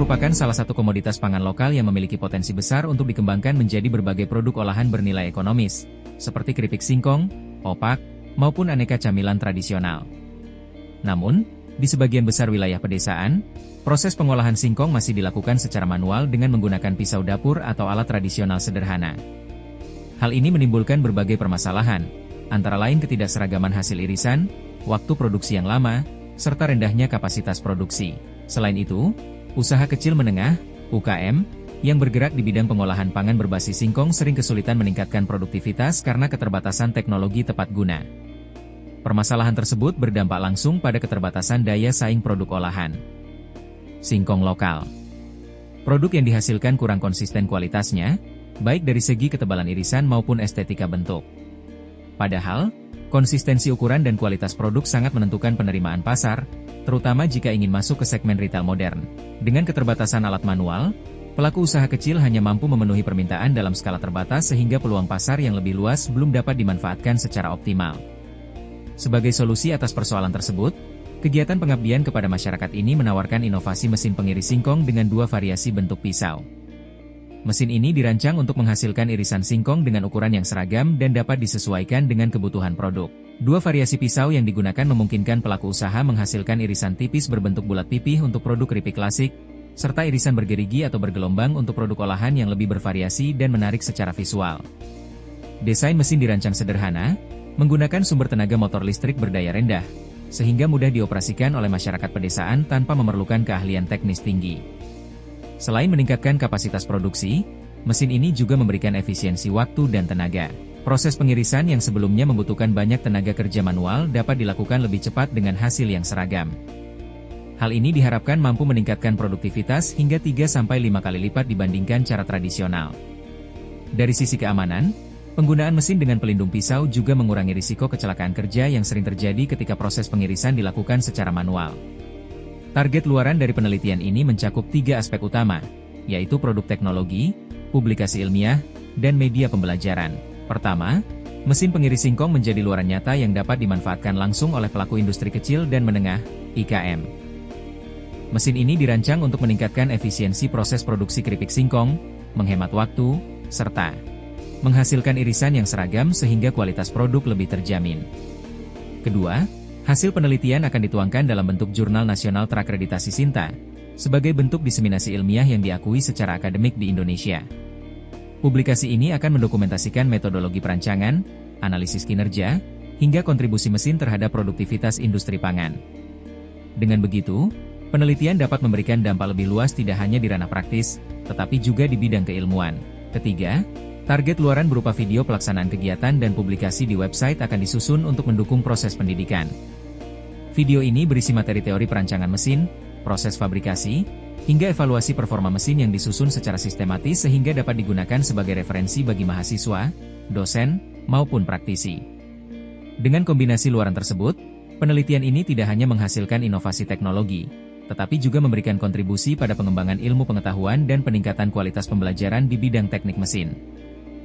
merupakan salah satu komoditas pangan lokal yang memiliki potensi besar untuk dikembangkan menjadi berbagai produk olahan bernilai ekonomis, seperti keripik singkong, opak, maupun aneka camilan tradisional. Namun, di sebagian besar wilayah pedesaan, proses pengolahan singkong masih dilakukan secara manual dengan menggunakan pisau dapur atau alat tradisional sederhana. Hal ini menimbulkan berbagai permasalahan, antara lain ketidakseragaman hasil irisan, waktu produksi yang lama, serta rendahnya kapasitas produksi. Selain itu, usaha kecil menengah, UKM, yang bergerak di bidang pengolahan pangan berbasis singkong sering kesulitan meningkatkan produktivitas karena keterbatasan teknologi tepat guna. Permasalahan tersebut berdampak langsung pada keterbatasan daya saing produk olahan. Singkong lokal. Produk yang dihasilkan kurang konsisten kualitasnya, baik dari segi ketebalan irisan maupun estetika bentuk. Padahal, konsistensi ukuran dan kualitas produk sangat menentukan penerimaan pasar, terutama jika ingin masuk ke segmen retail modern. Dengan keterbatasan alat manual, pelaku usaha kecil hanya mampu memenuhi permintaan dalam skala terbatas sehingga peluang pasar yang lebih luas belum dapat dimanfaatkan secara optimal. Sebagai solusi atas persoalan tersebut, kegiatan pengabdian kepada masyarakat ini menawarkan inovasi mesin pengiris singkong dengan dua variasi bentuk pisau. Mesin ini dirancang untuk menghasilkan irisan singkong dengan ukuran yang seragam dan dapat disesuaikan dengan kebutuhan produk. Dua variasi pisau yang digunakan memungkinkan pelaku usaha menghasilkan irisan tipis berbentuk bulat pipih untuk produk keripik klasik, serta irisan bergerigi atau bergelombang untuk produk olahan yang lebih bervariasi dan menarik secara visual. Desain mesin dirancang sederhana, menggunakan sumber tenaga motor listrik berdaya rendah, sehingga mudah dioperasikan oleh masyarakat pedesaan tanpa memerlukan keahlian teknis tinggi. Selain meningkatkan kapasitas produksi, mesin ini juga memberikan efisiensi waktu dan tenaga. Proses pengirisan yang sebelumnya membutuhkan banyak tenaga kerja manual dapat dilakukan lebih cepat dengan hasil yang seragam. Hal ini diharapkan mampu meningkatkan produktivitas hingga 3-5 kali lipat dibandingkan cara tradisional. Dari sisi keamanan, penggunaan mesin dengan pelindung pisau juga mengurangi risiko kecelakaan kerja yang sering terjadi ketika proses pengirisan dilakukan secara manual. Target luaran dari penelitian ini mencakup 3 aspek utama, yaitu produk teknologi, publikasi ilmiah, dan media pembelajaran. Pertama, mesin pengiris singkong menjadi luaran nyata yang dapat dimanfaatkan langsung oleh pelaku industri kecil dan menengah, IKM. Mesin ini dirancang untuk meningkatkan efisiensi proses produksi keripik singkong, menghemat waktu, serta menghasilkan irisan yang seragam sehingga kualitas produk lebih terjamin. Kedua, hasil penelitian akan dituangkan dalam bentuk jurnal nasional terakreditasi SINTA, sebagai bentuk diseminasi ilmiah yang diakui secara akademik di Indonesia. Publikasi ini akan mendokumentasikan metodologi perancangan, analisis kinerja, hingga kontribusi mesin terhadap produktivitas industri pangan. Dengan begitu, penelitian dapat memberikan dampak lebih luas tidak hanya di ranah praktis, tetapi juga di bidang keilmuan. Ketiga, target luaran berupa video pelaksanaan kegiatan dan publikasi di website akan disusun untuk mendukung proses pendidikan. Video ini berisi materi teori perancangan mesin, proses fabrikasi, hingga evaluasi performa mesin yang disusun secara sistematis sehingga dapat digunakan sebagai referensi bagi mahasiswa, dosen, maupun praktisi. Dengan kombinasi luaran tersebut, penelitian ini tidak hanya menghasilkan inovasi teknologi, tetapi juga memberikan kontribusi pada pengembangan ilmu pengetahuan dan peningkatan kualitas pembelajaran di bidang teknik mesin.